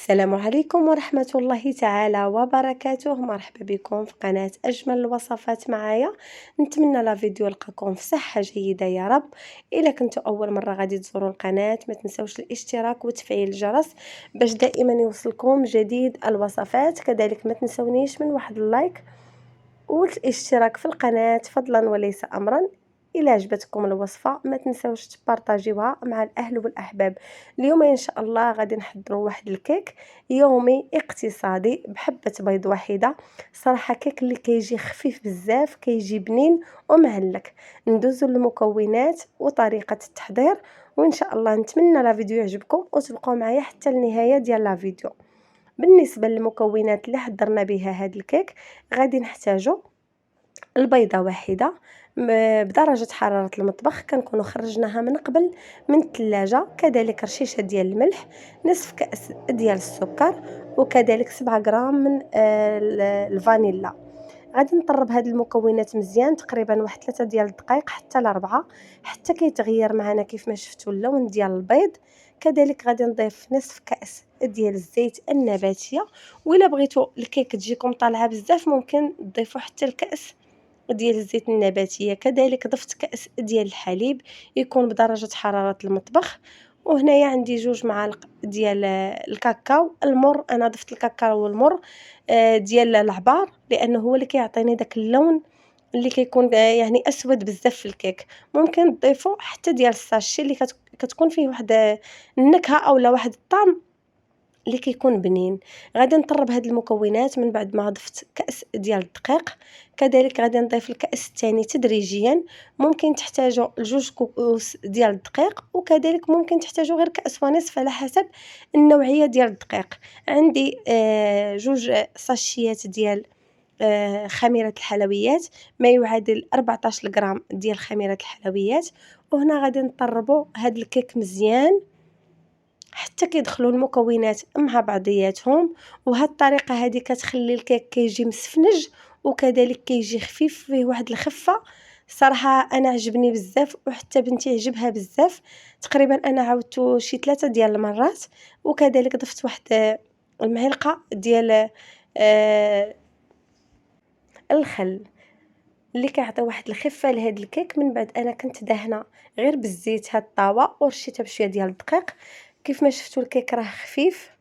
السلام عليكم ورحمة الله تعالى وبركاته. مرحبا بكم في قناة أجمل الوصفات معايا. نتمنى لا فيديو يلقاكم في صحة جيدة يا رب. إلا كنتوا أول مرة غادي تزوروا القناة ما تنسوش الاشتراك وتفعيل الجرس باش دائما يوصلكم جديد الوصفات. كذلك ما تنسونيش من واحد اللايك والاشتراك في القناة فضلا وليس أمرا. إلا عجبتكم الوصفة ما تنسوش تبارطاجيوها مع الأهل والأحباب. اليوم إن شاء الله غادي نحضروا واحد الكيك يومي اقتصادي بحبة بيض واحدة. صراحة كيك اللي كيجي خفيف بزاف، كيجي بنين ومهلك. ندوزو للمكونات وطريقة التحضير، وإن شاء الله نتمنى لا فيديو يعجبكم وتبقوا معايا حتى النهاية ديال لا فيديو. بالنسبة للمكونات اللي حضرنا بها هذا الكيك، غادي نحتاجو البيضة واحدة بدرجة حرارة المطبخ، كنكونوا خرجناها من قبل من الثلاجة. كذلك رشيشة ديال الملح، نصف كأس ديال السكر، وكذلك 7 غرام من الفانيلا. غادي نطرب هاد المكونات مزيان تقريبا واحد 3 ديال الدقائق حتى ل4 حتى كيتغير معنا كيف ما شفتوا اللون ديال البيض. كذلك غادي نضيف نصف كأس ديال الزيت النباتية، وإلا بغيتوا الكيك تجيكم طالعه بزاف ممكن تضيفوا حتى الكأس ديال الزيت النباتيه. كذلك ضفت كأس ديال الحليب يكون بدرجه حراره المطبخ، وهنايا عندي 2 معالق ديال الكاكاو المر. انا ضفت الكاكاو المر ديال العبار لانه هو اللي كيعطيني داك اللون اللي كيكون يعني اسود بزاف في الكيك. ممكن تضيفوا حتى ديال الساشي اللي كتكون فيه واحد النكهه اولا واحد الطعم اللي كيكون بنين. غادي نطرب هاد المكونات من بعد ما ضفت كأس ديال الدقيق. كذلك غادي نضيف الكأس الثاني تدريجيا. ممكن تحتاجوا 2 كؤوس ديال الدقيق، وكذلك ممكن تحتاجوا غير كأس ونصف على حسب النوعيه ديال الدقيق. عندي 2 ساشيات ديال خميره الحلويات، ما يعادل 14 غرام ديال خميره الحلويات. وهنا غادي نطربوا هاد الكيك مزيان حتى كيدخلوا المكونات مع بعضياتهم. وهاد الطريقه هذه كتخلي الكيك كيجي مسفنج، وكذلك كيجي خفيف فيه واحد الخفه. صراحه انا عجبني بزاف وحتى بنتي عجبها بزاف. تقريبا انا عاودته شي 3 ديال المرات. وكذلك ضفت واحد المعلقه ديال الخل اللي كيعطي واحد الخفه لهاد الكيك. من بعد انا كنت دهنه غير بالزيت هاد الطاوه ورشيتها بشويه ديال الدقيق. كيف ما شفتوا الكيك راه خفيف.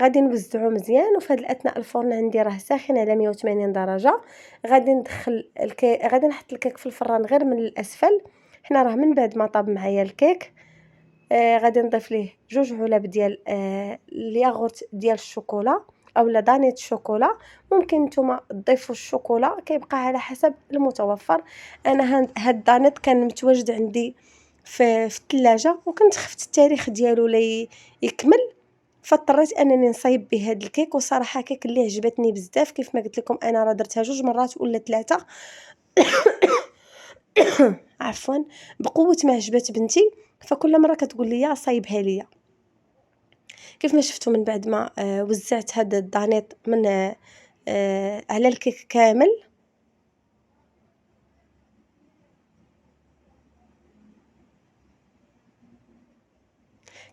غادي نوزعو مزيان، وفي هاد الاثناء الفرن عندي راه ساخن على 180 درجه. غادي ندخل غادي نحط الكيك في الفران غير من الاسفل. حنا راه من بعد ما طاب معايا الكيك غادي نضيف ليه 2 علب ديال الياغورت ديال الشوكولا اولا دانيت الشوكولا. ممكن نتوما تضيفوا الشوكولا كيبقى على حسب المتوفر. انا هاد دانيت كان متواجد عندي في الثلاجه، وكنت خفت التاريخ ديالو لا يكمل، فاضطريت انني نصايب به هاد الكيك. وصراحه كيك اللي عجبتني بزاف. كيف ما قلت لكم انا راه درتها 2 مرات ولا 3 عفوا، بقوه ما عجبت بنتي فكل مره كتقول لي صايبها ليا. كيف ما شفتوا من بعد ما وزعت هذا الدانيط من على الكيك كامل،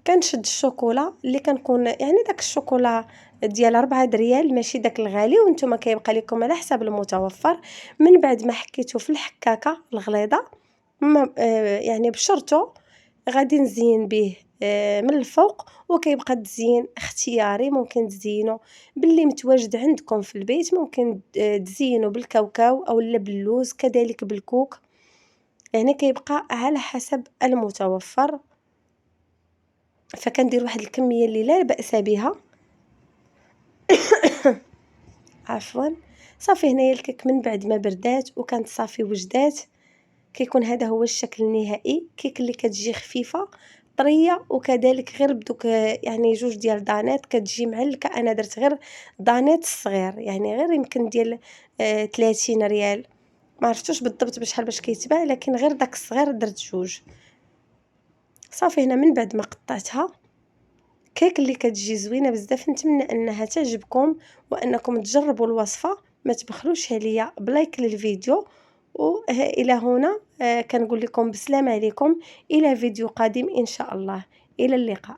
كنشد الشوكولا اللي كنكون يعني داك الشوكولا ديال 4 ريال ماشي داك الغالي، وانتم كيبقى لكم على حسب المتوفر. من بعد ما حكيته في الحكاكه الغليظه يعني بشرته غادي نزين به من الفوق. وكيبقى التزيين اختياري، ممكن تزينوا باللي متواجد عندكم في البيت. ممكن تزينوا بالكاوكاو او باللوز كذلك بالكوك، يعني كيبقى على حسب المتوفر. فكندير واحد الكميه اللي لا باس بها. عفوا. صافي هنايا الكيك من بعد ما بردات وكانت صافي وجدات كيكون هذا هو الشكل النهائي. كيك اللي كتجي خفيفه طريه، وكذلك غير بدوك يعني 2 ديال دانيت كتجي معلكه. انا درت غير دانيت صغير يعني غير يمكن ديال 30 ريال، ما عرفتوش بالضبط بشحال باش كيتباع، لكن غير داك الصغير درت 2. صافي هنا من بعد ما قطعتها كيك اللي كتجي زوينه بزاف. نتمنى انها تعجبكم وانكم تجربوا الوصفه. ما تبخلوش عليا بلايك للفيديو. والى هنا كنقول لكم بسلام عليكم، الى فيديو قادم ان شاء الله. الى اللقاء.